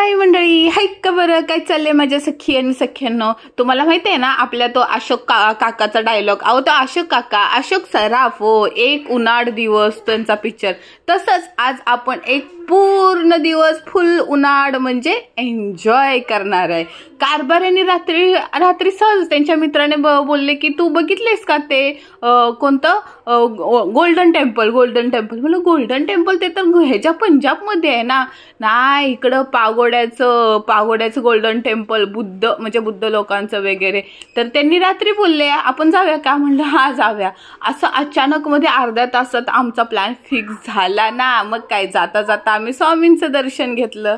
हाय मंडळी, हाय का बरं, काय चाललंय माझ्या सखी आणि सख्यांनो. तुम्हाला माहिती आहे ना आपल्या तो अशोक काकाचा डायलॉग. अहो तो अशोक काका, अशोक सराफ हो, एक उन्हाळ दिवस त्यांचा पिक्चर. तसंच आज आपण एक पूर्ण दिवस फुल उन्हाळ म्हणजे एन्जॉय करणार आहे. कारभाऱ्यांनी रात्री सहज त्यांच्या मित्राने बोलले की तू बघितलेस का ते कोणतं गोल्डन टेम्पल. म्हणलं गोल्डन टेम्पल ते तर ह्याच्या पंजाबमध्ये आहे ना. नाही, इकडं पागोड्याचं गोल्डन टेम्पल, बुद्ध लोकांचं वगैरे. तर त्यांनी रात्री बोलले आपण जाऊया का. म्हणलं हा जाऊया. असं अचानक मध्ये अर्ध्या तासात आमचा प्लॅन फिक्स झाला ना. मग काय, जाता जाता आम्ही स्वामींचं दर्शन घेतलं.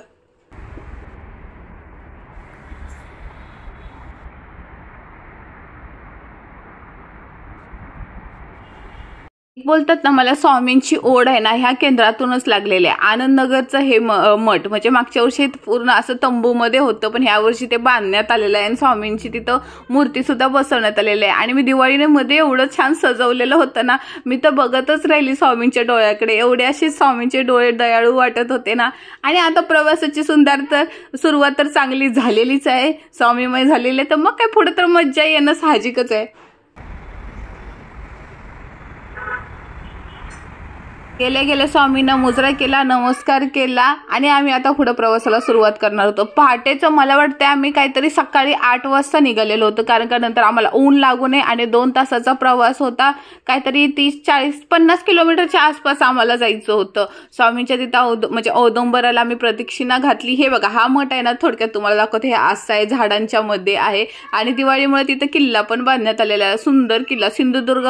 बोलतात ना, मला स्वामींची ओढ आहे ना ह्या केंद्रातूनच लागलेले आहे. आनंदनगरचं हे मठ म्हणजे मागच्या वर्षी पूर्ण असं तंबूमध्ये होतं, पण ह्या वर्षी ते बांधण्यात आलेलं आहे आणि स्वामींची तिथं मूर्ती सुद्धा बसवण्यात आलेली आहे. आणि मी दिवाळीने मध्ये एवढं छान सजवलेलं होतं ना, मी तर बघतच राहिली स्वामींच्या डोळ्याकडे. एवढे असे स्वामींचे डोळे दयाळू वाटत होते ना. आणि आता प्रवासाची सुरुवात तर चांगली झालेलीच आहे, स्वामीमय झालेली आहे. तर मग काय पुढे तर मज्जा येणं साहजिकच आहे. गेले स्वामींना मुजरा केला, नमस्कार केला आणि आम्ही आता पुढे प्रवासाला सुरुवात करणार होतो. पहाटेचं मला वाटतं आम्ही काहीतरी सकाळी 8 वाजता निघालेलो होतो, कारण का नंतर आम्हाला ऊन लागू नये. आणि 2 तासाचा प्रवास होता, काहीतरी 30-40-50 किलोमीटरच्या आसपास आम्हाला जायचं होतं. स्वामींच्या तिथं म्हणजे औदुंबराला आम्ही प्रदक्षिणा घातली. हे बघा, हा मठ आहे ना, थोडक्यात तुम्हाला दाखवते. हे असं आहे, झाडांच्या मध्ये आहे. आणि दिवाळीमुळे तिथं किल्ला पण बांधण्यात आलेला आहे, सुंदर किल्ला. सिंधुदुर्ग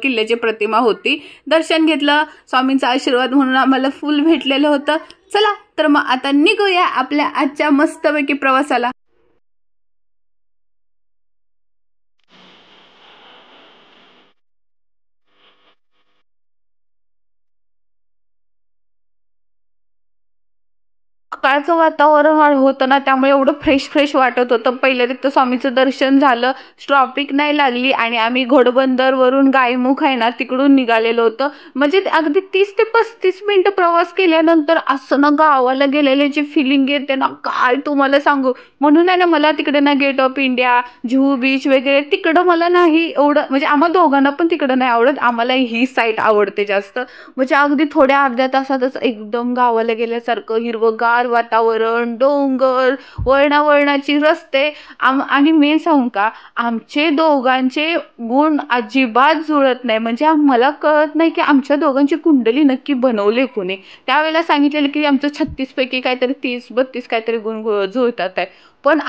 किल्ल्याची प्रतिमा होती. दर्शन घेतलं, स्वामींचा आशीर्वाद म्हणून आम्हाला फुल भेटलेलं होतं. चला तर मग आता निघूया आपल्या आजच्या मस्तपैकी प्रवासाला. सकाळचं वातावरण होतं ना, त्यामुळे एवढं फ्रेश वाटत होतं. पहिले तिथं स्वामीचं दर्शन झालं, ट्रॉफिक नाही लागली आणि आम्ही घोडबंदर वरून गायमुख आहे ना तिकडून निघालेलो होतं. म्हणजे अगदी 30 ते 35 मिनिटं प्रवास केल्यानंतर असं ना गावाला गेलेल्याची फिलिंग येते ना, काय तुम्हाला सांगू. म्हणून आहे ना मला तिकडे ना gate of India, Juhu beach वगैरे तिकडं मला नाही एवढं, म्हणजे आम्हा दोघांना पण तिकडं नाही आवडत. आम्हाला ही साईड आवडते जास्त. म्हणजे अगदी थोड्या अर्ध्या तासातच एकदम गावाला गेल्यासारखं हिरवंगार वातावरण, डोंगर, वळणाची रस्ते. आणि मेन सांगू का, आमचे दोघांचे गुण अजिबात जुळत नाही. म्हणजे मला कळत नाही की आमच्या दोघांची कुंडली नक्की बनवले कोणी. त्यावेळेला सांगितलेलं की आमचं 36 पैकी काहीतरी 30-32 काहीतरी गुण जुळतात आहे. पण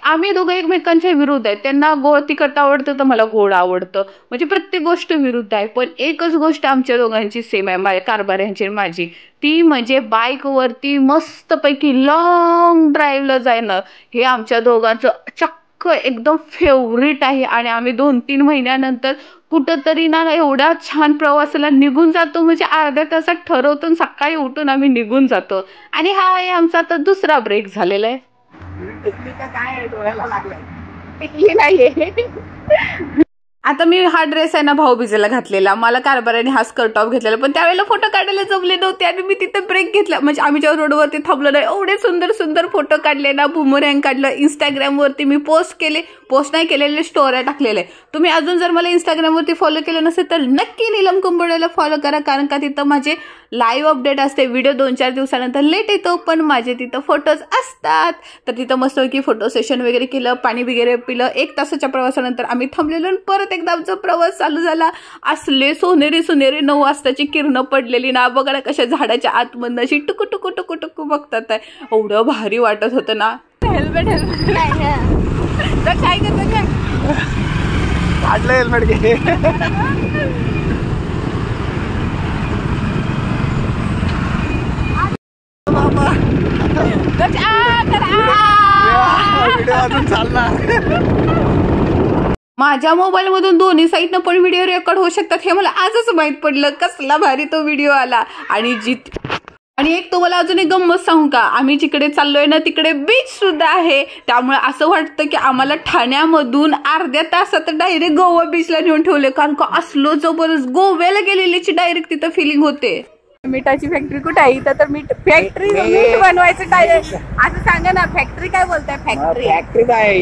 आम्ही दोघं एकमेकांच्या विरुद्ध आहेत. त्यांना गोड तिखट आवडतं तर मला गोड आवडतं. म्हणजे प्रत्येक गोष्ट विरुद्ध आहे. पण एकच गोष्ट आमच्या दोघांची सेम आहे, माझ्या कारभाऱ्यांची माझी. ती म्हणजे बाईकवरती मस्तपैकी लॉंग ड्राईव्हला जाणं. हे आमच्या दोघांचं चक्क एकदम फेवरेट आहे. आणि आम्ही 2-3 महिन्यानंतर कुठंतरी ना एवढ्या छान प्रवासाला निघून जातो. म्हणजे अर्ध्या तासात ठरवतो, सकाळी उठून आम्ही निघून जातो. आणि हा आहे आमचा आता दुसरा ब्रेक झालेला आहे. आता मी हा ड्रेस आहे ना भाऊबीजेला घातलेला. मला कारभाऱ्याने हा स्कर्ट टॉप घेतलेला, पण त्यावेळेला फोटो काढायला जमले नव्हते आणि मी तिथे ब्रेक घेतला. म्हणजे आम्ही जेव्हा रोडवरती थांबलो नाही, एवढे सुंदर फोटो काढले ना, बुमरँग काढलं. इंस्टाग्रामवरती मी पोस्ट नाही केलेले, स्टोऱ्या टाकलेले. तुम्ही अजून जर मला इंस्टाग्रामवरती फॉलो केलं नसेल तर नक्की नीलम कुंभोळेला फॉलो करा, कारण का तिथं माझे लाईव्ह अपडेट असते. व्हिडिओ 2-4 दिवसानंतर लेट येतो, पण माझे तिथं फोटोज असतात. तर तिथं मस्तपैकी फोटो सेशन वगैरे केलं, पाणी वगैरे पिलं. 1 तासाच्या प्रवासानंतर आम्ही थांबलेलो आणि परत एकदा आमचा प्रवास चालू झाला. असले सोनेरी 9 वाजताची किरणं पडलेली ना, बघा ना कशा झाडाच्या आतमधनं अशी टुकू बघतात आहे. एवढं भारी वाटत होतं ना. हेल्मेट तर काय करतं, काय काढलं हेल्मेट घे. माझ्या मोबाईल मधून दोन्ही साईडनं पण व्हिडिओ रेकॉर्ड होऊ शकतात हे मला आजच माहित पडलं. कसला भारी तो व्हिडिओ आला. आणि एक तुम्हाला अजून एक गंमत सांगू का, आम्ही जिकडे चाललोय ना तिकडे बीच सुद्धा आहे. त्यामुळे असं वाटतं की आम्हाला ठाण्यामधून अर्ध्या तासात डायरेक्ट गोवा बीचला नेऊन ठेवले, कारण का असलो जबरदस्त गोव्याला गेलेल्याची डायरेक्ट तिथं फिलिंग होते. मिठाची फॅक्टरी कुठे आहे? इथं तर मीठ फॅक्टरी, मीठ बनवायचं काय असं सांगा ना. फॅक्टरी काय बोलताय? फॅक्टरी काय?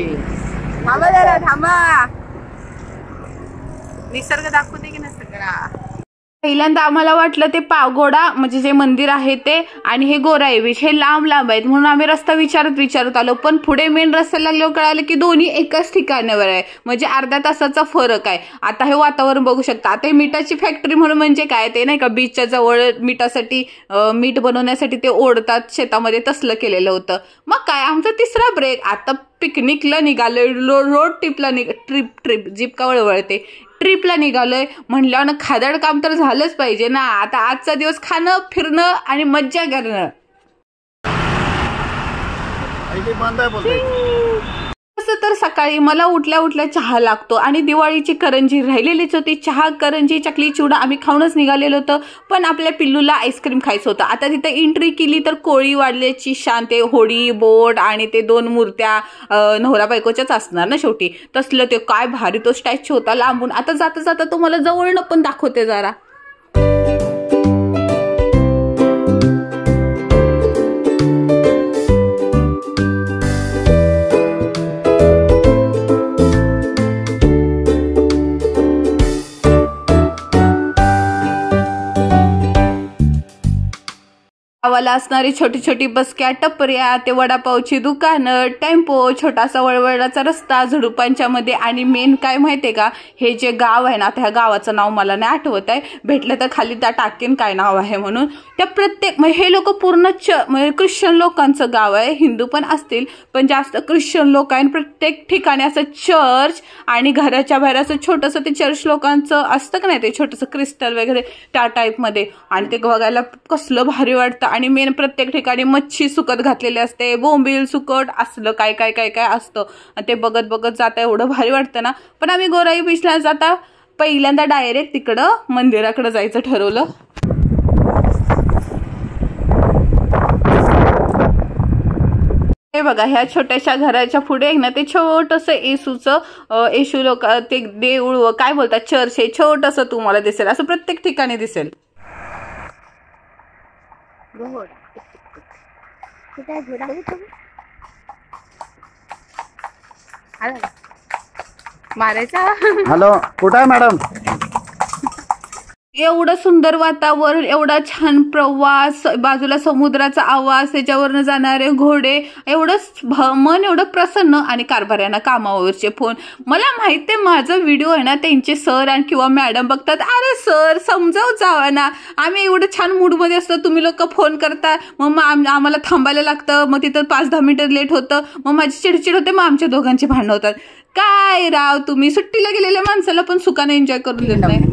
थांबा जरा, थांबा. निसर्ग दाखवते की ना सगळा. पहिल्यांदा आम्हाला वाटलं ते पागोडा म्हणजे जे मंदिर आहे ते आणि हे गोराई बीच हे लांब लांब आहेत म्हणून आम्ही रस्ता विचारत आलो. पण पुढे मेन रस्त्याला लागल्यावर कळालं की दोन्ही एकाच ठिकाणावर आहे, म्हणजे अर्ध्या तासाचा फरक आहे. आता हे वातावरण बघू शकता. आता हे मिठाची फॅक्टरी म्हणून म्हणजे काय, ते नाही का बीचच्या जवळ मिठासाठी मीठ बनवण्यासाठी ते ओढतात शेतामध्ये, तसलं केलेलं होतं. मग काय आमचा तिसरा ब्रेक. आता पिकनिकला निघालोय, रोड ट्रिप जीप का वळवळते, ट्रिपला निघालोय म्हणल्यावर खादड काम तर झालंच पाहिजे ना. आता आजचा दिवस खाणं फिरणं आणि मज्जा करणं. तसं तर सकाळी मला उठल्या चहा लागतो आणि दिवाळीची करंजी राहिलेलीच होती. चहा, करंजी, चकली, चिवडा आम्ही खाऊनच निघालेलो होतं. पण आपल्या पिल्लूला आईस्क्रीम खायचं होतं. आता तिथे एंट्री केली तर कोळी वाडल्याची शान, ते होडी बोट आणि ते 2 मूर्त्या नवरा बायकोच्याच असणार ना शेवटी. तसलं ते काय भारी तो स्टॅच्यू होता लांबून. आता जाता जाता तुम्हाला जवळनं पण दाखवते जरा. गावाला असणारी छोटी छोटी बसक्या, टपऱ्या, ते वडापावची दुकानं, टेम्पो, छोटासा वळवळाचा रस्ता झुडुपांच्या मध्ये. आणि मेन काय माहितीये का, हे जे गाव आहे ना, त्या गावाचं नाव मला नाही आठवत आहे, भेटलं तर खाली त्या टाकेन काय नाव आहे म्हणून. त्या प्रत्येक हे लोक पूर्ण म्हणजे ख्रिश्चन लोकांचं गाव आहे. हिंदू पण असतील पण जास्त ख्रिश्चन लोक आहे. प्रत्येक ठिकाणी असं चर्च आणि घराच्या बाहेर असं छोटंसं ते चर्च लोकांचं असतं का नाही, ते छोटंसं क्रिस्टल वगैरे त्या टाईपमध्ये. आणि ते बघायला कसलं भारी वाटतं. आणि मेन प्रत्येक ठिकाणी मच्छी सुकत घातलेली असते, बोंबील सुकट असलं काय काय काय काय असतं. आणि ते बघत बघत जाता एवढं भारी वाटतं ना. पण आम्ही गोराई बीचला जाता पहिल्यांदा डायरेक्ट तिकडं मंदिराकडे जायचं ठरवलं. हे बघा, ह्या छोट्याशा घराच्या पुढे ना ते छोटंसं येशू लोक ते देऊळ काय बोलतात, चर्च, हे छोटंसं तुम्हाला दिसेल. असं प्रत्येक ठिकाणी दिसेल. मारायचा. हॅलो, कुठं आहे मॅडम? एवढं सुंदर वातावरण, एवढा छान प्रवास, बाजूला समुद्राचा आवाज, त्याच्यावरनं जाणारे घोडे, एवढं मन एवढं प्रसन्न. आणि कारभाऱ्यांना कामावरचे फोन. मला माहिती आहे माझा व्हिडिओ आहे ना त्यांचे सर आणि किंवा मॅडम बघतात. अरे सर समजावून जावा ना, आम्ही एवढं छान मूडमध्ये असतो, तुम्ही लोक फोन करता, मग आम्हाला थांबायला लागतं, मग तिथं 5-10 मिनिटं लेट होतं, मग माझी चिडचिड होते, मग आमच्या दोघांची भांडणं होतात. काय राव तुम्ही, सुट्टीला गेलेल्या माणसाला पण सुखाने एन्जॉय करून देत नाही.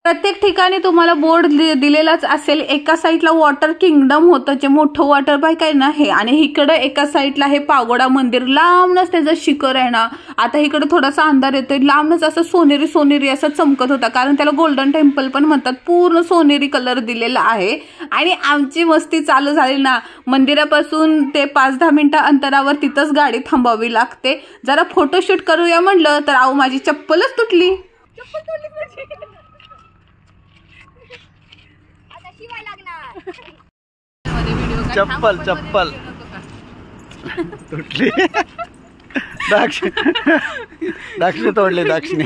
प्रत्येक ठिकाणी तुम्हाला बोर्ड दिलेलाच असेल. एका साईडला वॉटर किंगडम होतं, जे मोठं वॉटर पार्क आहे ना हे, आणि इकडं एका साईडला हे पागोडा मंदिर. लांबनच त्याचं शिखर आहे ना. आता इकडे थोडासा अंधार येतोय, लांबनच असं सोनेरी सोनेरी असं चमकत होता, कारण त्याला गोल्डन टेम्पल पण म्हणतात. पूर्ण सोनेरी कलर दिलेला आहे. आणि आमची मस्ती चालू झाली ना. मंदिरापासून ते 5-10 मिनिटं अंतरावर तिथंच गाडी थांबावी लागते. जरा फोटोशूट करूया म्हणलं तर अहो माझी चप्पलच तुटली. चप्पल तुटली. दाक्षी तोडले. दाक्षीने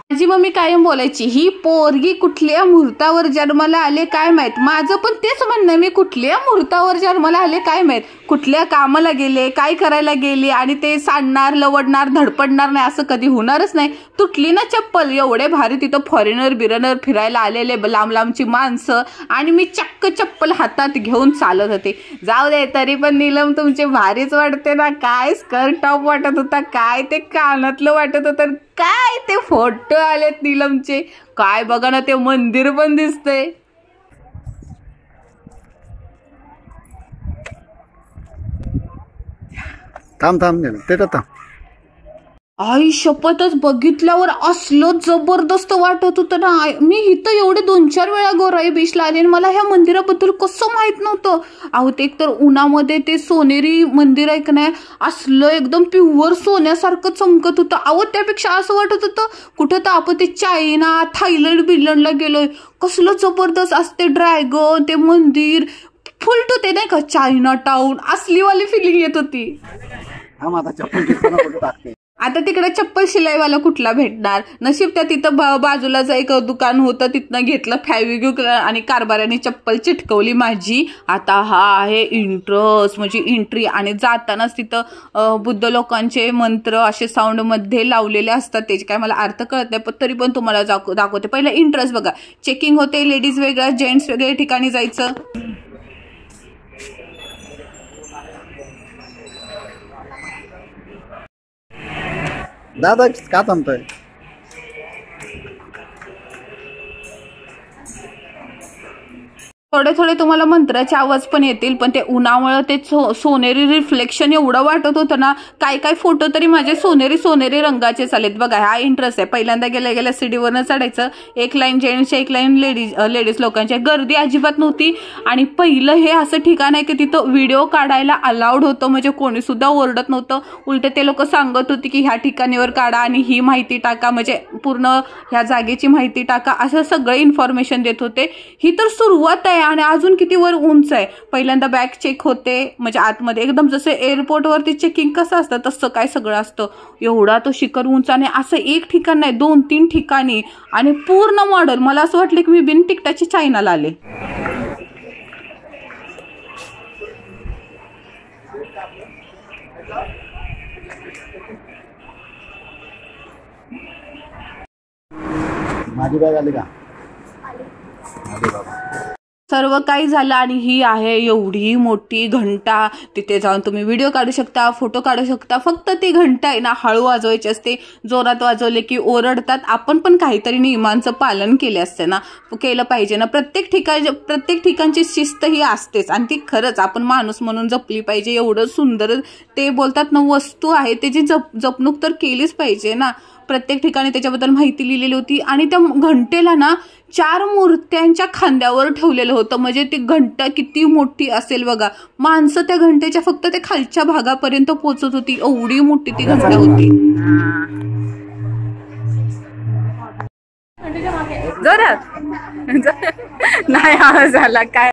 माझी मम्मी कायम बोलायची, ही पोरगी कुठल्या मुहूर्तावर जन्माला आले काय माहित. माझं पण तेच म्हणणं, मी कुठल्या मुहूर्तावर जन्माला आले काय माहित, कुठल्या कामाला गेले, काय करायला गेले, आणि ते सांडणार, लवडणार, धडपडणार नाही असं कधी होणारच नाही. तुटली ना चप्पल. एवढे भारी तिथं फॉरेनर फिरायला आलेले लांब लांबची माणसं, आणि मी चक्क चप्पल हातात घेऊन चालत होते. जाऊ दे, तरी पण नीलम तुमचे भारीच वाटते ना. काय स्कर्ट टॉप वाटत होता, काय ते कानातलं वाटत होतं, काय ते फोटो आलेत नीलमचे, काय बघा ना ते मंदिर पण दिसतंय. थांब ते थांब. आई शपथच बघितल्यावर असलं जबरदस्त वाटत होतं ना. मी इथं एवढे 2-4 वेळा गोराई बीचला आले आणि मला ह्या मंदिराबद्दल कसं माहित नव्हतं. अहो ते एकतर उन्हामध्ये ते सोनेरी मंदिर आहे का नाही, असलं एकदम प्युअर सोन्यासारखं चमकत होतं. अहो त्यापेक्षा असं वाटत होतं कुठं तर आपण ते चायना थायलंड बिलंडला गेलोय. कसलं जबरदस्त असते ड्रॅगन ते मंदिर, फुल टू ते नाही का चायना टाऊन, असलीवाली फिलिंग येत होती. आता तिकडे चप्पल शिलाईवाला कुठला भेटणार. नशीब त्या तिथं बाजूलाच एक दुकान होतं, तिथनं घेतलं फॅविक्विक आणि कारभाऱ्याने चप्पल चिटकवली माझी. आता हा आहे इंट्रस म्हणजे एंट्री, आणि जातानाच तिथं बुद्ध लोकांचे मंत्र असे साऊंड मध्ये लावलेले असतात. त्याचे काय मला अर्थ कळत नाही, पण तरी पण तुम्हाला दाखवते. पहिलं इंट्रस बघा, चेकिंग होते, लेडीज वेगळ्या जेंट्स वेगळ्या ठिकाणी जायचं. दादा का थांबतोय? थोडे थोडे तुम्हाला मंत्राचे आवाज पण येतील, पण ते उन्हामुळे ते सोनेरी रिफ्लेक्शन एवढं वाटत होतं ना. काय काय फोटो तरी माझे सोनेरी रंगाचे चालेत. बघा हा इंटरेस्ट आहे. पहिल्यांदा गेल्या सीडीवरनं चढायचं, एक लाईन जेंट्सच्या एक लाईन लेडीज लोकांच्या. गर्दी अजिबात नव्हती. आणि पहिलं हे असं ठिकाण आहे की तिथं व्हिडिओ काढायला अलाउड होतं, म्हणजे कोणी सुद्धा ओरडत नव्हतं. उलट ते लोक सांगत होते की ह्या ठिकाणीवर काढा आणि ही माहिती टाका, म्हणजे पूर्ण ह्या जागेची माहिती टाका, असं सगळं इन्फॉर्मेशन देत होते. ही तर सुरुवात आहे आणि अजून किती वर उंच आहे. पहिल्यांदा बॅग चेक होते, म्हणजे आतमध्ये एकदम जसं एअरपोर्टवरती चेकिंग कसं असतं तसं काय सगळं असतं. एवढा तो शिखर उंच, आणि असं एक ठिकाण नाही 2-3 ठिकाणी, आणि पूर्ण मॉडेल. मला असं वाटलं की मी बिन तिकटाची चायनाला आले. माझी बॅग आली का? सर्व काही झालं, आणि ही आहे एवढी मोठी घंटा. तिथे जाऊन तुम्ही व्हिडिओ काढू शकता, फोटो काढू शकता. फक्त ती घंटा आहे ना हळू वाजवायची असते. जोरात वाजवले की ओरडतात. आपण पण काहीतरी नियमांचं पालन केलं पाहिजे ना. प्रत्येक ठिकाणची शिस्त ही असतेच, आणि ती खरंच आपण माणूस म्हणून जपली पाहिजे. एवढं सुंदर ते बोलतात ना वस्तू आहे, त्याची जपणूक तर केलीच पाहिजे ना. प्रत्येक ठिकाणी त्याच्याबद्दल माहिती लिहिलेली होती, आणि त्या घंटेला ना 4 मूर्त्यांच्या खांद्यावर ठेवलेलं होतं. म्हणजे ती घंटा किती मोठी असेल बघा. माणसं त्या घंटेच्या फक्त ते खालच्या भागापर्यंत पोहोचत होती, एवढी मोठी ती घंटा होती. जोरात नाही आवाज झाला काय.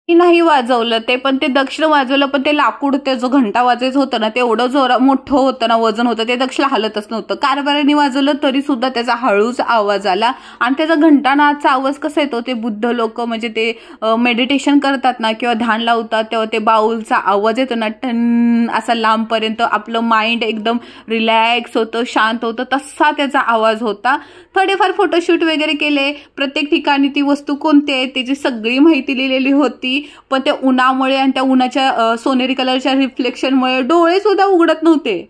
नाही वाजवलं ते, पण ते दक्षिण वाजवलं. पण ते लाकूड ते जो घंटा वाजायचं होतं ना, ते एवढं मोठं होतं ना, वजन होतं, ते दक्षिण हलतच नव्हतं. कारभाऱ्याने वाजवलं तरी सुद्धा त्याचा हळूच आवाज आला. आणि त्याचा घंटानाचा आवाज कसा येतो, ते बुद्ध लोक म्हणजे ते मेडिटेशन करतात ना किंवा ध्यान लावतात तेव्हा ते बाऊलचा आवाज येतो ना, टन असा लांबपर्यंत. आपलं माइंड एकदम रिलॅक्स होतं, शांत होतं, तसा त्याचा आवाज होता. थोडेफार फोटोशूट वगैरे केले. प्रत्येक ठिकाणी ती वस्तू कोणती आहे त्याची सगळी माहिती लिहिलेली होती. पण त्या उन्हामुळे आणि त्या उन्हाच्या सोनेरी कलरच्या रिफ्लेक्शनमुळे डोळे सुद्धा उघडत नव्हते.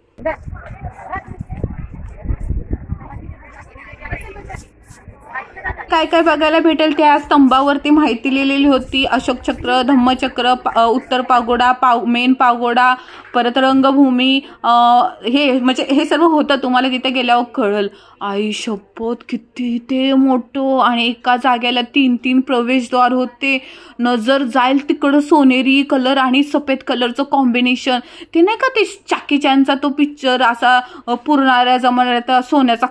काय काय बघायला भेटेल त्या स्तंभावरती माहिती लिहिलेली होती. अशोक चक्र, धम्मचक्र, उत्तर पागोडा, मेन पागोडा, परत रंगभूमी, हे म्हणजे हे सर्व होतं. तुम्हाला तिथे गेल्यावर कळल. आई शपथ किती ते मोठं, आणि एका जागेला 3-3 प्रवेशद्वार होते. नजर जाईल तिकडं सोनेरी कलर आणि सफेद कलरचं कॉम्बिनेशन. ते नाही का ते जॅकी चॅनचा तो पिक्चर असा पुरणाऱ्या जमान्यात सोन्याचा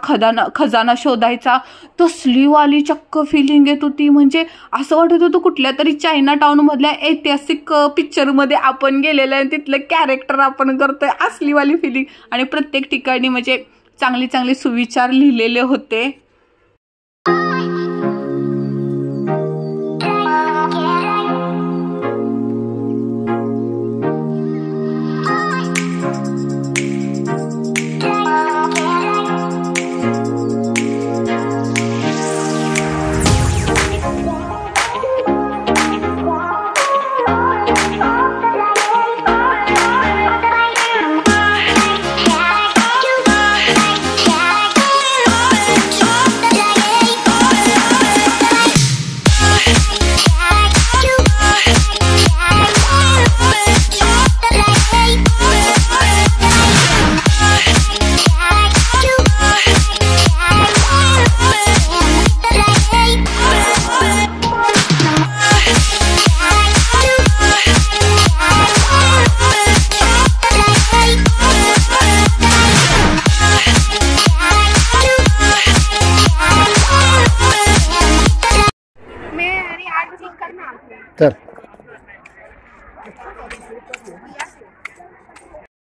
खजाना शोधायचा, तसली वाली चक्क फिलिंग येत होती. म्हणजे असं वाटत होतं कुठल्या तरी चायना टाउन मधल्या ऐतिहासिक पिक्चर मध्ये आपण गेलेलं आहे, तिथलं कॅरेक्टर आपण करतोय, असली वाली फिलिंग. आणि प्रत्येक ठिकाणी म्हणजे चांगले सुविचार लिहिलेले होते.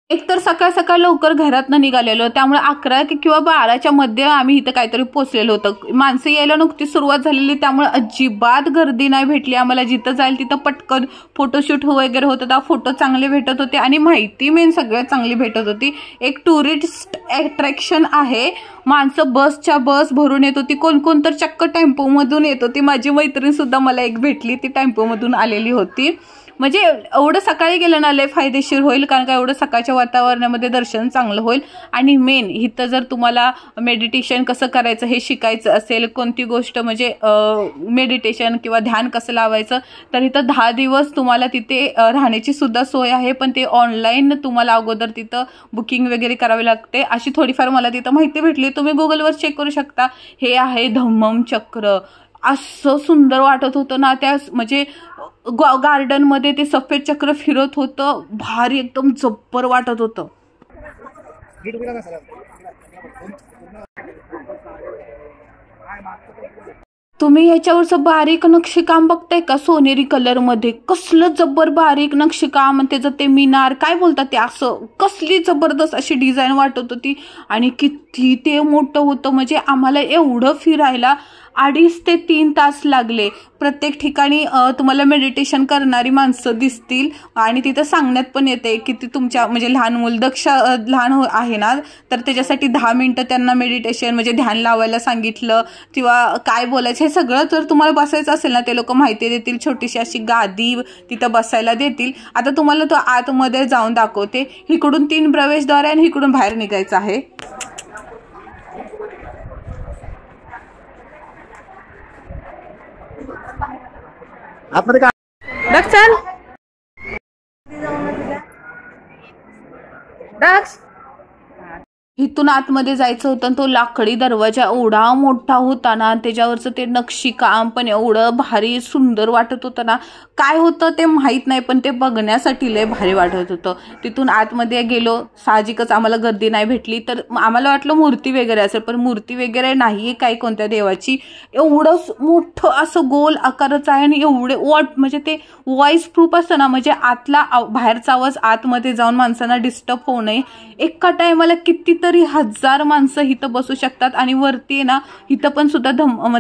एक तर सकाळ सकाळ लवकर घरातनं निघालेलो, त्यामुळे 11 किंवा 12च्या मध्ये आम्ही इथं काहीतरी पोचलेलो होतं. माणसं यायला नुकतीच सुरुवात झालेली, त्यामुळे अजिबात गर्दी नाही भेटली आम्हाला. जिथं जाईल तिथं पटकन फोटोशूट वगैरे होतं, त्या फोटो चांगले भेटत होते आणि माहिती मेन सगळ्यात चांगली भेटत होती. एक टुरिस्ट अट्रॅक्शन आहे. माणसं बसच्या बस भरून येत होती, कोण तर चक्क टेम्पोमधून येत होती. माझी मैत्रीण सुद्धा मला एक भेटली, ती टेम्पोमधून आलेली होती. म्हणजे एवढं सकाळी गेलं ना लय फायदेशीर होईल, कारण का एवढं सकाळच्या वातावरणामध्ये दर्शन चांगलं होईल. आणि मेन इथं जर तुम्हाला मेडिटेशन कसं करायचं हे शिकायचं असेल, कोणती गोष्ट म्हणजे मेडिटेशन किंवा ध्यान कसं लावायचं, तर इथं 10 दिवस तुम्हाला तिथे राहण्याची सुद्धा सोय आहे. पण ते ऑनलाईन तुम्हाला अगोदर तिथं बुकिंग वगैरे करावी लागते. अशी थोडीफार मला तिथं माहिती भेटली. तुम्ही गुगलवर चेक करू शकता. हे आहे धम्मम चक्र. असं सुंदर वाटत होतं ना, त्या म्हणजे गार्डनमध्ये ते सफेद चक्र फिरत होतं. भारी एकदम जब्बर वाटत होतं. तुम्ही याच्यावरचं बारीक नक्षीकाम बघताय का? सोनेरी कलर मध्ये कसलं जब्बर बारीक नक्षीकाम. त्याचं ते मिनार काय बोलतात ते, असं कसली जबरदस्त अशी डिझाईन वाटत होती. आणि किती ते मोठं होतं. म्हणजे आम्हाला एवढं फिरायला 2.5 ते 3 तास लागले. प्रत्येक ठिकाणी तुम्हाला मेडिटेशन करणारी माणसं दिसतील आणि तिथं सांगण्यात पण येते की ती तुमच्या म्हणजे लहान मूल लहान आहे ना, तर त्याच्यासाठी 10 मिनिटं त्यांना मेडिटेशन म्हणजे ध्यान लावायला सांगितलं किंवा काय बोलायचं हे सगळं. जर तुम्हाला बसायचं असेल ना, ते लोक माहिती देतील. छोटीशी अशी गादी तिथं बसायला देतील. आता तुम्हाला तो आतमध्ये जाऊन दाखवते. इकडून 3 प्रवेशद्वार आणि इकडून बाहेर निघायचं आहे. आतमध्ये का चल इथून आतमध्ये जायचं होतं. तो लाकडी दरवाजा एवढा मोठा होता ना, त्याच्यावरचं ते नक्षीकाम पण एवढं भारी सुंदर वाटत होतं ना. काय होतं ते माहीत नाही, पण ते बघण्यासाठी लय भारी वाटत होतं. तिथून आतमध्ये गेलो. साहजिकच आम्हाला गर्दी नाही भेटली, तर आम्हाला वाटलं मूर्ती वगैरे असेल, पण मूर्ती वगैरे नाही काही कोणत्या देवाची. एवढं मोठं असं गोल आकाराचं आहे आणि एवढे म्हणजे ते व्हॉइस प्रूफ असतं ना, म्हणजे आतला बाहेरचा आवाज आतमध्ये जाऊन माणसांना डिस्टर्ब होऊ नये. एका टायमाला कितीतरी 1000 माणसं इथं बसू शकतात. आणि वरती ना इथं पण सुद्धा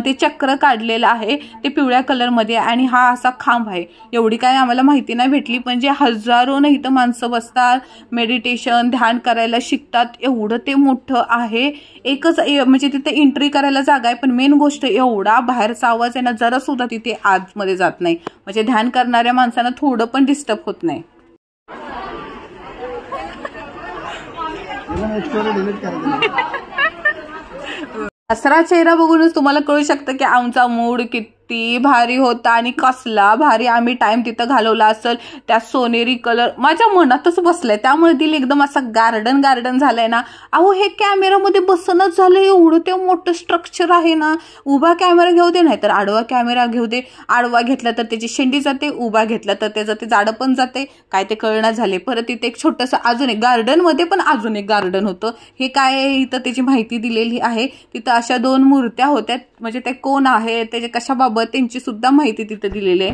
ते चक्र काढलेलं आहे, ते पिवळ्या कलरमध्ये. आणि हा असा खांब आहे. एवढी काय आम्हाला माहिती नाही भेटली, पण जे हजारोनं इथं माणसं बसतात, मेडिटेशन ध्यान करायला शिकतात. एवढं ते मोठं आहे. एकच म्हणजे तिथे एंट्री करायला जागा आहे, पण मेन गोष्ट एवढा बाहेरचा आवाज आहे ना, जरा सुद्धा तिथे आतमध्ये जात नाही. म्हणजे ध्यान करणाऱ्या माणसांना थोडं पण डिस्टर्ब होत नाही. दसरा चेहरा बघूनच तुम्हाला कळू शकतं की आमचा मूड किती भारी होता आणि कसला भारी आम्ही टाइम तिथं घालवला असेल. त्या सोनेरी कलर माझ्या मनातच बसलाय, त्यामुळे दिल एकदम असा गार्डन झालंय ना. अहो हे कॅमेरामध्ये बसनच झालं. एवढं ते मोठं स्ट्रक्चर आहे ना. उभा कॅमेरा घेऊ दे, नाही तर आडवा कॅमेरा घेऊ दे. आडवा घेतला तर त्याची शेंडी जाते, उभा घेतला तर त्याचं ते जाडं पण जाते. काय ते कळणार झाले. परत तिथे एक छोटंसं अजून एक गार्डनमध्ये पण अजून एक गार्डन होतं. हे काय इथं त्याची माहिती दिलेली आहे. तिथं अशा 2 मूर्त्या होत्या, म्हणजे ते कोण आहे त्याचे कशाबाबत त्यांची सुद्धा माहिती तिथे दिलेली आहे.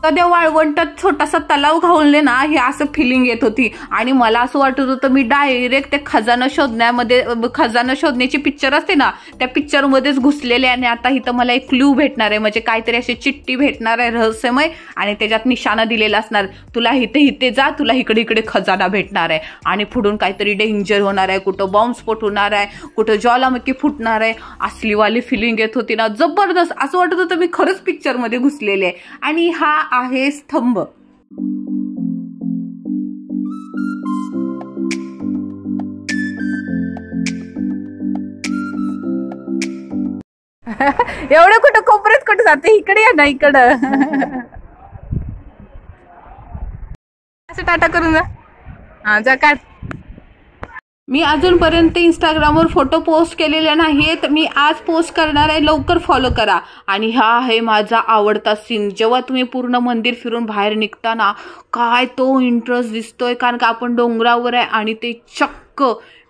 कधी वाळवंटात छोटासा तलाव घालले ना, हे असं फिलिंग येत होती. आणि मला असं वाटत होतं मी डायरेक्ट ते खजाना शोधण्याची पिक्चर असते ना, त्या पिक्चर मध्येच घुसलेले. आणि आता इथं मला एक क्लू भेटणार आहे, म्हणजे काहीतरी अशी चिठ्ठी भेटणार आहे रहस्यमय, आणि त्याच्यात निशाणा दिलेला असणार. तुला इथे जा, तुला इकडे खजाना भेटणार आहे. आणि पुढून काहीतरी डेंजर होणार आहे, कुठं बॉम्बस्फोट होणार आहे, कुठं ज्वालामुखी फुटणार आहे. असलीवाली फिलिंग येत होती ना, जबरदस्त. असं वाटत होतं मी खरंच पिक्चर मध्ये घुसलेले आहे. आणि हा आहे स्तंभ. एवढं कुठं कोपऱ्यात कुठं जाते, इकडे या ना इकडं. टाटा करून जा. हा जा काढ. मी अजूनपर्यंत इंस्टाग्रामवर फोटो पोस्ट केलेले नाहीत. मी आज पोस्ट करणार आहे, लवकर फॉलो करा. आणि हा आहे माझा आवडता सीन. जेव्हा तुम्ही पूर्ण मंदिर फिरून बाहेर निघताना काय तो इंटरेस्ट दिसतोय, कारण का आपण डोंगरावर आहे आणि ते चक्क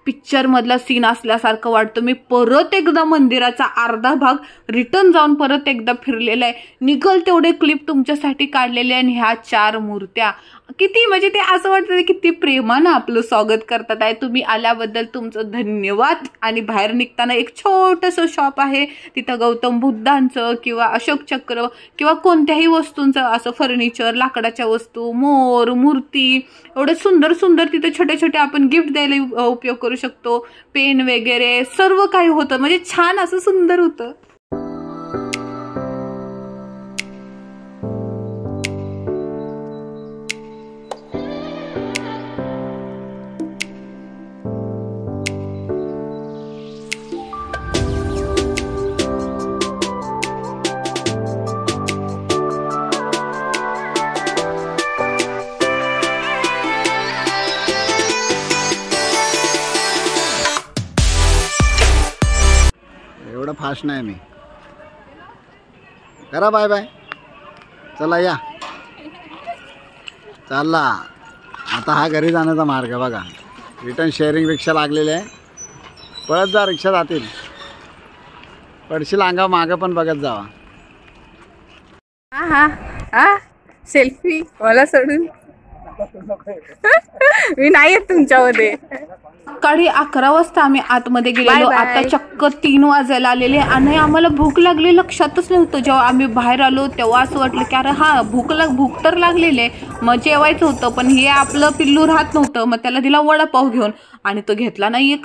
पिक्चरमधला सीन असल्यासारखं वाटतं. मी परत एकदा मंदिराचा अर्धा भाग रिटर्न जाऊन परत एकदा फिरलेला आहे. निघल तेवढे क्लिप तुमच्यासाठी काढलेले. आणि ह्या 4 मूर्त्या किती म्हणजे ते असं वाटतं किती प्रेमानं आपलं स्वागत करतात आहे. तुम्ही आल्याबद्दल तुमचं धन्यवाद. आणि बाहेर निघताना एक छोटंसं शॉप आहे, तिथं गौतम बुद्धांचं किंवा अशोक चक्र किंवा कोणत्याही वस्तूंचं असं फर्निचर, लाकडाच्या वस्तू, मोर, मूर्ती, एवढे सुंदर सुंदर तिथं छोटे छोटे आपण गिफ्ट द्यायला उपयोग करू शकतो. पेन वगैरे सर्व काही होतं, म्हणजे छान असं सुंदर होतं. एवढं फास्ट नाही मी. करा बाय बाय. चला या. चालला आता हा घरी जाण्याचा मार्ग बघा. रिटर्न शेअरिंग रिक्षा लागलेली आहे. पळत जा, रिक्षा जातील. पडशील अंगावर मागं पण बघत जावा. हा हा हा सेल्फी मला सोडून. मी नाही येत तुमच्यामध्ये. सकाळी 11 वाजता आम्ही आतमध्ये गेलेलो. आता चक्क 3 वाजायला आलेले आणि आम्हाला भूक लागली लक्षातच नव्हतं. जेव्हा आम्ही बाहेर आलो तेव्हा असं वाटलं की अरे हा भूक तर लागलेले, मग जेवायचं होतं. पण हे आपलं पिल्लू राहत नव्हतं. मग त्याला दिला वडापाव घेऊन आणि तो घेतला नाही.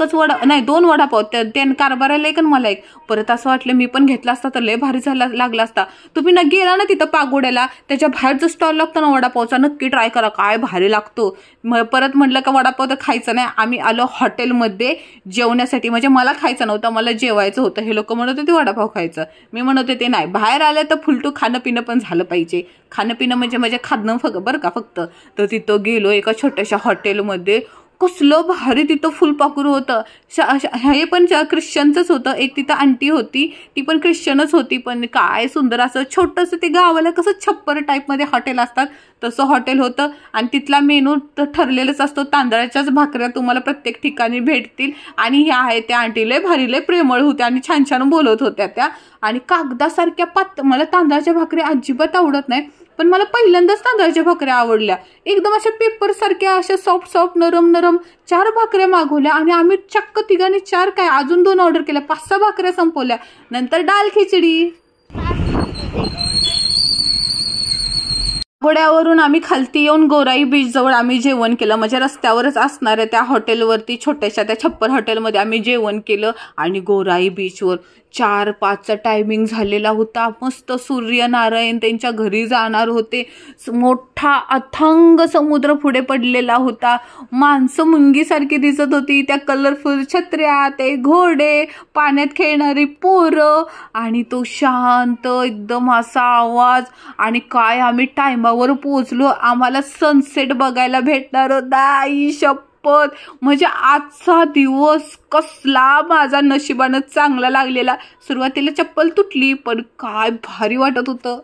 2 वडापाव. त्याने कारभाराला एक आणि मला एक. परत असं वाटलं मी पण घेतला असता तर लय भारी झाला लागला असता. तुम्ही ना गेला ना तिथं पागोड्याला, त्याच्या बाहेर जो स्टॉल लागतो ना वडापावचा, नक्की ट्राय करा, काय भारी लागतो. मग परत म्हटलं का वडापाव तर खायचा नाही. आम्ही आलो हॉटेलमध्ये जेवण्यासाठी. म्हणजे मला खायचं नव्हतं, मला जेवायचं होतं. हे लोक म्हणत होते वडापाव खायचं, मी म्हणत होते नाही. बाहेर आलं तर फुलटू खाणं पिणं पण झालं पाहिजे. खाणं पिणं म्हणजे खाणं बरं का फक्त. तर तिथं गेलो एका छोट्याशा हॉटेलमध्ये. कसलं भारी तिथं फुलपाखरू होतं. हे पण ख्रिश्चनचंच होतं. एक तिथं आंटी होती, ती पण ख्रिश्चनच होती. पण काय सुंदर असं छोटंसं ते गावाला कसं छप्पर टाईपमध्ये हॉटेल असतात तसं हॉटेल होतं. आणि तिथला मेनू तर ठरलेलाच असतो. तांदळाच्याच भाकऱ्या तुम्हाला प्रत्येक ठिकाणी भेटतील. आणि ह्या आहे त्या आंटी लय भारी लय प्रेमळ होत्या आणि छान छान बोलत होत्या त्या. आणि कागदासारख्या मला तांदळाच्या भाकरी अजिबात आवडत नाही, पण मला पहिल्यांदाच तांदळाच्या भाकऱ्या आवडल्या. एकदम अशा पेपर सारख्या अशा सॉफ्ट सॉफ्ट नरम नरम. 4 भाकऱ्या मागवल्या आणि आम्ही चक्क तिघांनी 4 काय अजून 2 ऑर्डर केल्या. 5-6 भाकऱ्या संपवल्या. नंतर डाल खिचडी. घोड्यावरून आम्ही खालती येऊन गोराई बीच जवळ आम्ही जेवण केलं. म्हणजे रस्त्यावरच असणाऱ्या त्या हॉटेलवरती छोट्याशा त्या छप्पर हॉटेलमध्ये आम्ही जेवण केलं. आणि गोराई बीचवर 4-5चा टायमिंग झालेला होता. मस्त सूर्यनारायण त्यांच्या घरी जाणार होते. मोठा अथांग समुद्र पुढे पडलेला होता. माणसं मुंगीसारखी दिसत होती. त्या कलरफुल छत्र्या, ते घोडे, पाण्यात खेळणारी पोरं आणि तो शांत एकदम असा आवाज. आणि काय आम्ही टायमावर पोहोचलो. आम्हाला सनसेट बघायला भेटणार होता. आई शपथ. म्हणजे आजचा दिवस कसला माझा नशिबानं चांगला लागलेला. सुरुवातीला चप्पल तुटली, पण काय भारी वाटत होतं.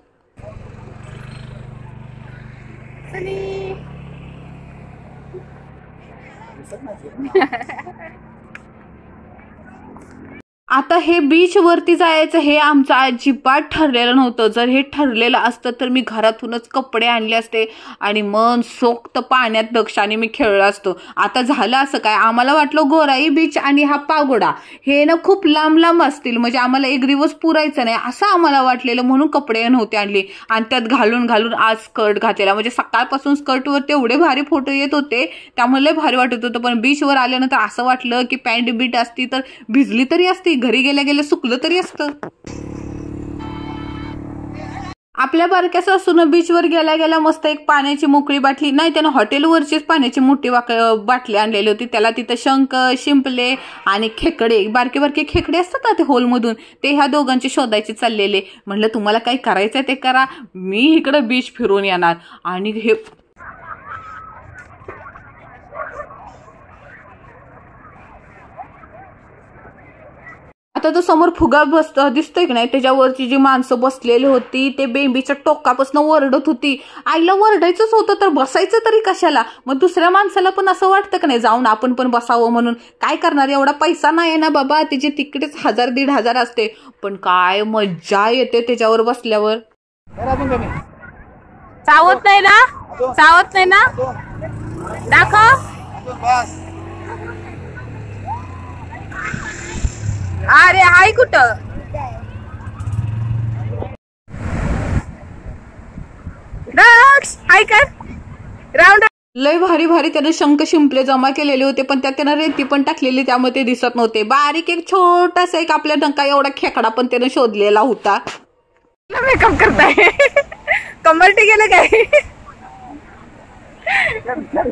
आता हे बीचवरती जायचं हे आमचं अजिबात ठरलेलं नव्हतं. जर हे ठरलेलं असतं तर मी घरातूनच कपडे आणले असते आणि मन सोक्त पाण्यात दक्षाने मी खेळलो असतो. आता झालं असं काय, आम्हाला वाटलं गोराई बीच आणि हा पागोडा हे ना खूप लांब लांब असतील, म्हणजे आम्हाला एक दिवस पुरायचं नाही असं आम्हाला वाटलेलं. म्हणून कपडे नव्हते आणले आणि त्यात घालून आज स्कर्ट घातलेला. म्हणजे सकाळपासून स्कर्टवर तेवढे भारी फोटो येत होते, त्यामुळे भारी वाटत होतं. पण बीचवर आल्यानंतर असं वाटलं की पॅन्ट बीट असती तर भिजली तरी असती, घरी गेल्या सुकलं तरी असतं. आपल्या बारक्याचं असून बीचवर गेल्या मस्त एक पाण्याची मोकळी बाटली, नाही त्यानं हॉटेलवरचीच पाण्याची मोठी बाटली आणलेली होती. त्याला तिथं शंख, शिंपले आणि खेकडे, बारके बारके खेकडे असतात ना ते होलमधून, ते ह्या दोघांचे शोधायचे चाललेले. म्हणलं तुम्हाला काही करायचंय ते करा, मी इकडं बीच फिरून येणार. आणि हे आता तर समोर फुगा दिसतोय की नाही, त्याच्यावरची जी माणसं बसलेली होती ते बेंबीच्या टोकापासून ओरडत होती. आईला ओरडायचंच होतं तर बसायचं तरी कशाला. मग दुसऱ्या माणसाला पण असं वाटतं की नाही जाऊन आपण पण बसावं म्हणून. काय करणार, एवढा पैसा नाही ना बाबा, त्याची तिकीटच 1000-1500 असते. पण काय मज्जा येते त्याच्यावर बसल्यावर. चावत नाही ना, चावत नाही ना, दाखव. अरे हाय कुठं, हाय कर राऊंड. लय भारी भारी त्यानं शंख शिंपले जमा केलेले होते, पण त्यात त्यानं रेती पण टाकलेली त्यामुळे ते दिसत नव्हते. बारीक एक छोटासा एक आपल्या डंका एवढा खेकडा पण त्यानं शोधलेला होता. मेकअप करताय, कमरटी गेलं काय,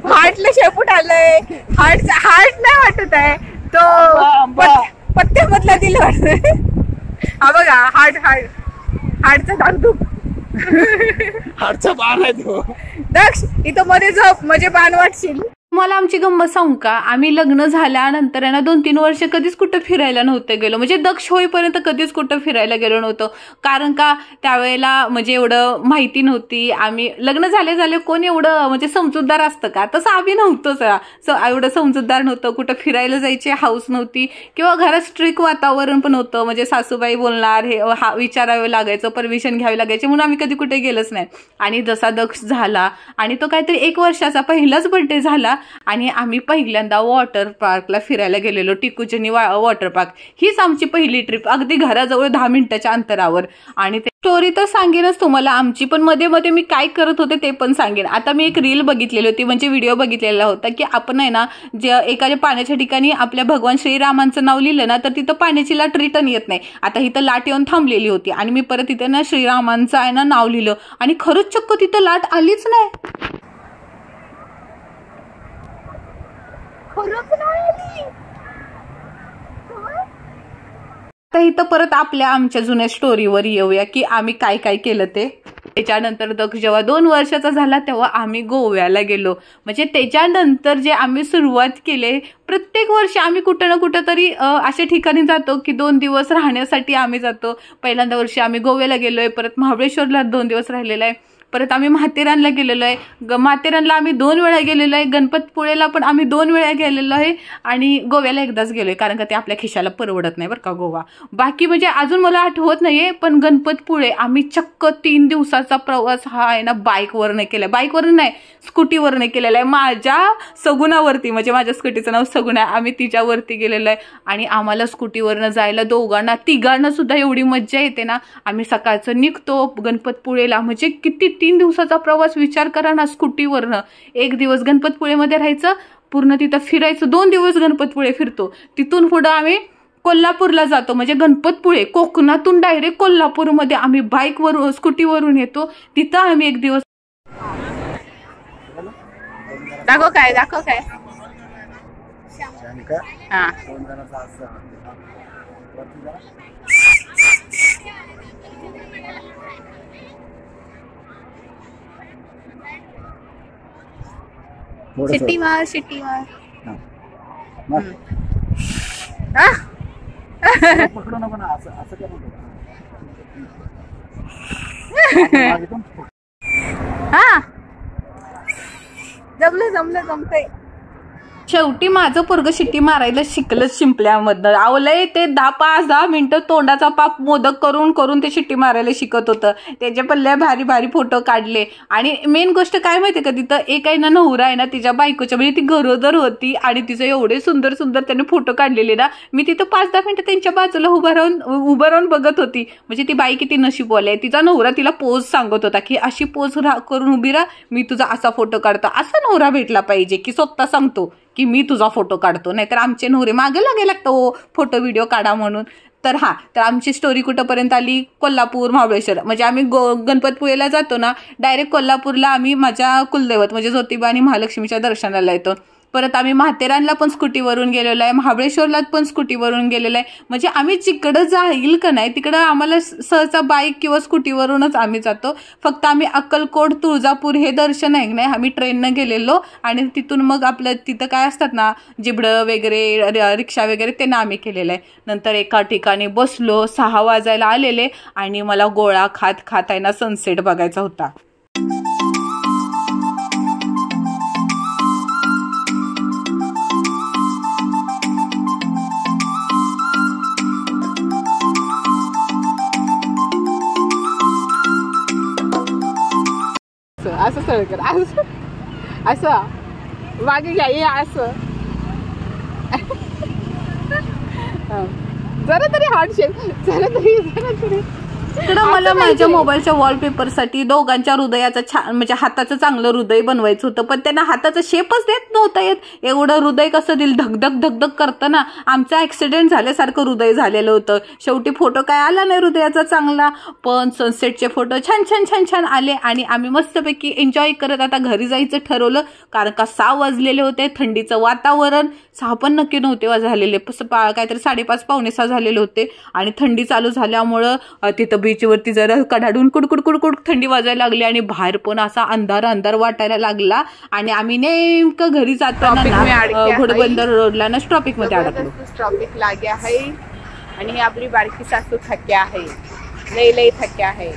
हार्टला शेपूट आलंय. हार्ट नाही वाटत आहे तो, पत्त्यामधला दिल वाटत. हा बघा हार्टचा धाकधूक, हार्टचा बाण आहे तो. दक्ष इथं मध्ये झोप म्हणजे बाण वाटशील. मला आमची गंमत सांगू का, आम्ही लग्न झाल्यानंतर ना 2-3 वर्ष कधीच कुठं फिरायला नव्हतं गेलो. म्हणजे दक्ष होईपर्यंत कधीच कुठं फिरायला गेलो नव्हतं. कारण का त्यावेळेला म्हणजे एवढं माहिती नव्हती. आम्ही लग्न झाले कोण एवढं म्हणजे समजूतदार असतं का, तसं आम्ही नव्हतंच. एवढं समजूतदार नव्हतं. कुठं फिरायला जायची हाऊस नव्हती किंवा घरात स्ट्रिक्ट वातावरण पण होतं. म्हणजे सासूबाई बोलणार हे विचारावं लागायचं, परमिशन घ्यावी लागायची, म्हणून आम्ही कधी कुठे गेलोच नाही. आणि जसा दक्ष झाला आणि तो काहीतरी 1 वर्षाचा पहिलाच बर्थडे झाला आणि आम्ही पहिल्यांदा वॉटर पार्कला फिरायला गेलेलो. टिकूचनी वॉटर पार्क. हीच आमची पहिली ट्रिप, अगदी घराजवळ 10 मिनिटाच्या अंतरावर. आणि ते स्टोरी तर सांगेनच तुम्हाला आमची, पण मध्ये मध्ये मी काय करत होते ते पण सांगेन. आता मी एक रील बघितलेली होती, म्हणजे व्हिडिओ बघितलेला होता की आपण आहे ना जे एखाद्या पाण्याच्या ठिकाणी आपल्या भगवान श्रीरामांचं नाव लिहिलं ना तर तिथं पाण्याची लाट रिटर्न येत नाही. आता इथं लाट येऊन थांबलेली होती आणि मी परत तिथे ना श्रीरामांचं आहे ना नाव लिहिलं आणि खरंच चक्क तिथं लाट आलीच नाही. तर इथं परत आमच्या जुन्या स्टोरीवर येऊया की आम्ही काय काय केलं ते. त्याच्यानंतर दक्ष जेव्हा 2 वर्षाचा झाला तेव्हा आम्ही गोव्याला गेलो. म्हणजे त्याच्यानंतर जे आम्ही सुरुवात केले, प्रत्येक वर्षी आम्ही कुठं ना कुठं तरी अशा ठिकाणी जातो की 2 दिवस राहण्यासाठी आम्ही जातो. पहिल्यांदा वर्षी आम्ही गोव्याला गेलोय, परत महाबळेश्वरला 2 दिवस राहिलेला आहे, परत आम्ही माथेरानला गेलेलो आहे. माथेरानला आम्ही 2 वेळा गेलेलो आहे, गणपतपुळेला पण आम्ही 2 वेळा गेलेलो आहे आणि गोव्याला एकदाच गेलोय, कारण का ते आपल्या खिशाला परवडत नाही बरं का गोवा. बाकी म्हणजे अजून मला आठवत नाहीये, पण गणपतपुळे आम्ही चक्क 3 दिवसाचा प्रवास हा आहे ना बाईकवरनं केलाय. बाईकवरून नाही, स्कूटीवरनं केलेला आहे. माझ्या सगुणावरती, म्हणजे माझ्या स्कूटीचं नाव सगुण आहे, आम्ही तिच्यावरती गेलेलो आहे. आणि आम्हाला स्कूटीवरनं जायला दोघांना तिघांना सुद्धा एवढी मज्जा येते ना. आम्ही सकाळचं निघतो गणपतपुळेला, म्हणजे किती 3 दिवसाचा प्रवास विचार करा ना स्कूटीवरनं. 1 दिवस गणपतपुळेमध्ये राहायचं, पूर्ण तिथं फिरायचं, 2 दिवस गणपतपुळे फिरतो. तिथून पुढं आम्ही कोल्हापूरला जातो. म्हणजे गणपतपुळे कोकणातून डायरेक्ट कोल्हापूरमध्ये आम्ही बाईकवरून स्कूटीवरून येतो. तिथं आम्ही 1 दिवस. दाखव काय हा शिट्टी मार पकडू नको ना, असं करू. हा जमतंय. शेवटी माझं पोरग शिट्टी मारायला शिकलंच शिंपल्यामधनं. आवलंय ते 5-10 मिनिटं तोंडाचा पाप मोदक करून ते शिट्टी मारायला शिकत होतं. त्याचे पण लय भारी भारी फोटो काढले. आणि मेन गोष्ट काय माहितीये का, तिथं एक आहे ना नवरा आहे ना तिच्या बायकोच्या, म्हणजे ती गरोदर होती आणि तिचं एवढे सुंदर त्याने फोटो काढलेले ना. मी तिथं 5-10 मिनिटं त्यांच्या बाजूला उभं राहून बघत होती. म्हणजे ती बाई किती नशीबवाली आहे. तिचा नवरा तिला पोज सांगत होता की अशी पोज करून उभी राहा, मी तुझा असा फोटो काढतो. असा नवरा भेटला पाहिजे की स्वतः सांगतो की मी तुझा फोटो काढतो. नाहीतर आमचे नवरे मागे लागे लागतो फोटो व्हिडिओ काढा म्हणून. तर आमची स्टोरी कुठंपर्यंत आली, कोल्हापूर महाबळेश्वर. म्हणजे आम्ही गणपतपुळेला जातो ना, डायरेक्ट कोल्हापूरला आम्ही माझ्या कुलदैवत म्हणजे ज्योतिबा आणि महालक्ष्मीच्या दर्शनाला येतो. परत आम्ही माथेरानला पण स्कूटीवरून गेलेलो आहे, महाबळेश्वरला पण स्कूटीवरून गेलेलो आहे. म्हणजे आम्ही जिकडं जाईल का नाही तिकडं आम्हाला सहसा बाईक किंवा स्कूटीवरूनच आम्ही जातो. फक्त आम्ही अक्कलकोट तुळजापूर हे दर्शन आहे नाही आम्ही ट्रेननं गेलेलो आणि तिथून मग आपलं तिथं काय असतात ना जिबडं वगैरे रिक्षा वगैरे ते ना आम्ही केलेलं आहे. नंतर एका ठिकाणी बसलो, 6 वाजायला आलेले आणि मला गोळा खात खात आहे ना सनसेट बघायचा होता. असं सरळ कर, असं असं मागे घ्या, ये असं जरा तरी हार्ड शेप, जरा तरी इकडं मला माझ्या मोबाईलच्या वॉलपेपरसाठी दोघांच्या हृदयाचं छान म्हणजे हाताचं चांगलं हृदय बनवायचं होतं, पण त्यांना हाताचा शेपच देत नव्हता येत. एवढं हृदय कसं दिल, धगधग धगधग करतं ना. आमचा ऍक्सिडेंट झाल्यासारखं हृदय झालेलं होतं. शेवटी फोटो काय आला नाही हृदयाचा चांगला, पण सनसेटचे फोटो छान छान छान छान आले आणि आम्ही मस्तपैकी एन्जॉय करत आता घरी जायचं ठरवलं. कारण का 6 वाजलेले होते, थंडीचं वातावरण. 6 पण नक्की नव्हते झालेले, काहीतरी 5:30 पावणे 6 झालेले होते आणि थंडी चालू झाल्यामुळं तिथं बीचवरती जरा कडाडून कुडकुड कुडकुड थंडी वाजायला लागली आणि बाहेर पण असा अंधार अंधार वाटायला लागला आणि आम्ही नेमकं घरी जाताना ना घोडबंदर रोडला ना ट्रॉफिक मध्ये अडकलो. ट्रॉफिक लाग्या है आणि आपली बारकी सासू थक्या है, लई थक्या है.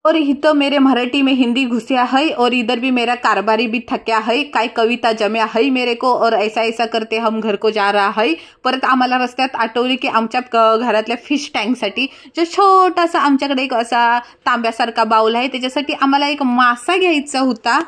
और इधर मेरे मराठी में हिंदी घुसिया है और इधर भी मेरा कारबारी भी थक्या है, काय कविता जम्या है मेरे को और ऐसा ऐसा करते हम घर को जा रहा है. परत आम्हाला रस्त्यात आठवली की आमच्या घरातल्या फिश टँकसाठी जो छोटासा आमच्याकडे एक असा तांब्यासारखा बाउल आहे त्याच्यासाठी आम्हाला एक मासा घ्यायचा होता.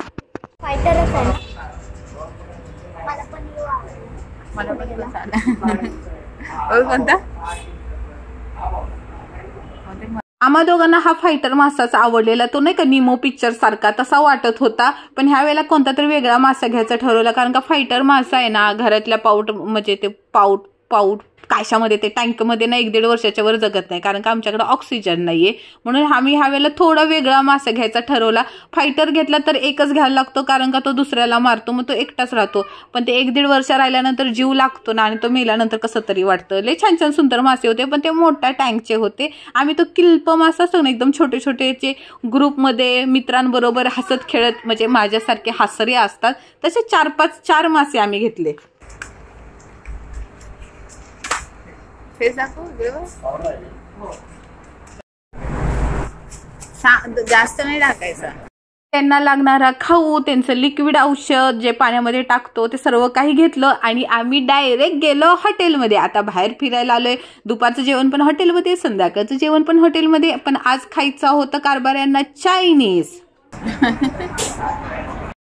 आम्हा दोघांना हा फायटर मासाचा आवडलेला, तो नाही का निमो पिक्चर सारखा तसा वाटत होता. पण ह्या वेळेला कोणता तरी वेगळा मासा घ्यायचा ठरवला, कारण का फायटर मासा आहे ना घरातल्या पाऊट म्हणजे ते पाऊट काशामध्ये ते टँकमध्ये ना 1-1.5 वर्षाच्या वर जगत नाही, कारण का आमच्याकडे ऑक्सिजन नाहीये. म्हणून आम्ही ह्या वेळेला थोडा वेगळा मासा घ्यायचा ठरवला. फायटर घेतला तर एकच घ्यायला लागतो, कारण का तो दुसऱ्याला मारतो, मग तो एकटाच राहतो. पण ते 1-1.5 वर्ष राहिल्यानंतर जीव लागतो ना आणि तो मेल्यानंतर कसं तरी वाटतं. लय छान छान सुंदर मासे होते, पण ते मोठ्या टँकचे होते. आम्ही तो किल्प मासा असतो ना एकदम छोटे छोटेचे ग्रुपमध्ये मित्रांबरोबर हसत खेळत, म्हणजे माझ्यासारखे हसरे असतात तसे 4 मासे आम्ही घेतले. जास्त नाही टाकायचं. त्यांना लागणारा खाऊ, त्यांचं लिक्विड औषध जे पाण्यामध्ये टाकतो ते सर्व काही घेतलं आणि आम्ही डायरेक्ट गेलो हॉटेलमध्ये. आता बाहेर फिरायला आलोय, दुपारचं जेवण पण हॉटेलमध्ये, संध्याकाळचं जेवण पण हॉटेलमध्ये. पण आज खायचं होतं कारभाऱ्यांना चायनीज.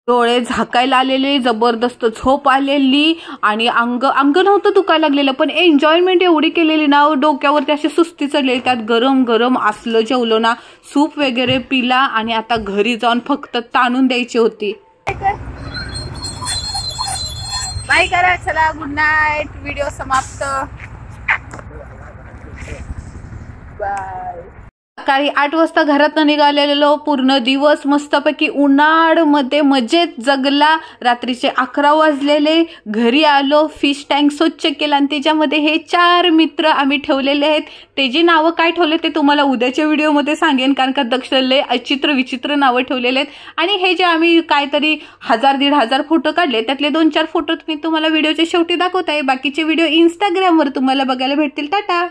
डोळे झाकायला आलेले, जबरदस्त झोप आलेली आणि अंग नव्हतं दुखायला लागलेलं, पण एन्जॉयमेंट एवढी केलेली ना, डोक्यावरती अशी सुस्ती चढलेली. त्यात गरम गरम असलं जेवलो ना, सूप वगैरे पिला आणि आता घरी जाऊन फक्त ताणून द्यायची होती. बाय करा, चला गुड नाईट. व्हिडिओ समाप्त. बाय. सकाळी 8 वाजता घरातनं निघालेलो, पूर्ण दिवस मस्तपैकी उन्हाळ्यामध्ये मजेत जगला. रात्रीचे 11 वाजलेले, घरी आलो, फिश टँक स्वच्छ केला आणि त्याच्यामध्ये हे 4 मित्र आम्ही ठेवलेले आहेत. ते जी नावं काय ठेवले ते तुम्हाला उद्याच्या व्हिडिओमध्ये सांगेन, कारण का दक्षले अचित्र विचित्र नावं ठेवलेले आहेत. आणि हे जे आम्ही काहीतरी 1000-1500 फोटो काढले त्यातले 2-4 फोटो मी तुम्हाला व्हिडिओच्या शेवटी दाखवत आहे. बाकीचे व्हिडिओ इंस्टाग्रामवर तुम्हाला बघायला भेटतील. टाटा.